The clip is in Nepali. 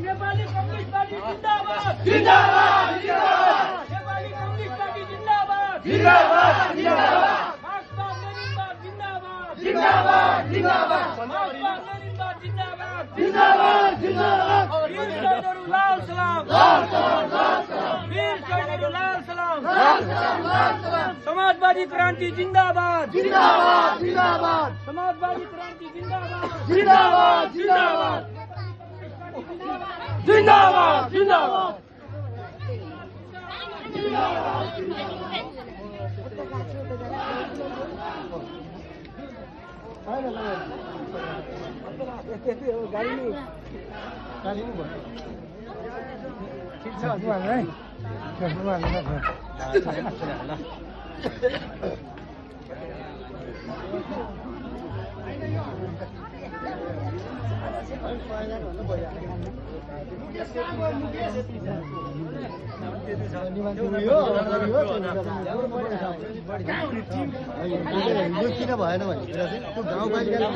नेपाली कम्युनिस्ट पार्टी जिन्दाबाद जिन्दाबाद जिन्दाबाद नेपाली कम्युनिस्ट पार्टी जिन्दाबाद जिन्दाबाद जिन्दाबाद मार्क्सवाद लेनिनवाद जिन्दाबाद जिन्दाबाद जिन्दाबाद मार्क्सवाद लेनिनवाद जिन्दाबाद जिन्दाबाद जिन्दाबाद वीर शहीदहरु लाल सलाम लाल सलाम लाल सलाम वीर शहीदहरु लाल सलाम लाल सलाम लाल सलाम समाजवादी क्रांति जिन्दाबाद जिन्दाबाद जिन्दाबाद समाजवादी क्रांति जिन्दाबाद जिन्दाबाद जिन्दाबाद जिंदाबाद जिंदाबाद गाड़ी नहीं ठीक छ भन है किन भएन भने त्यो गाउँपालिकाले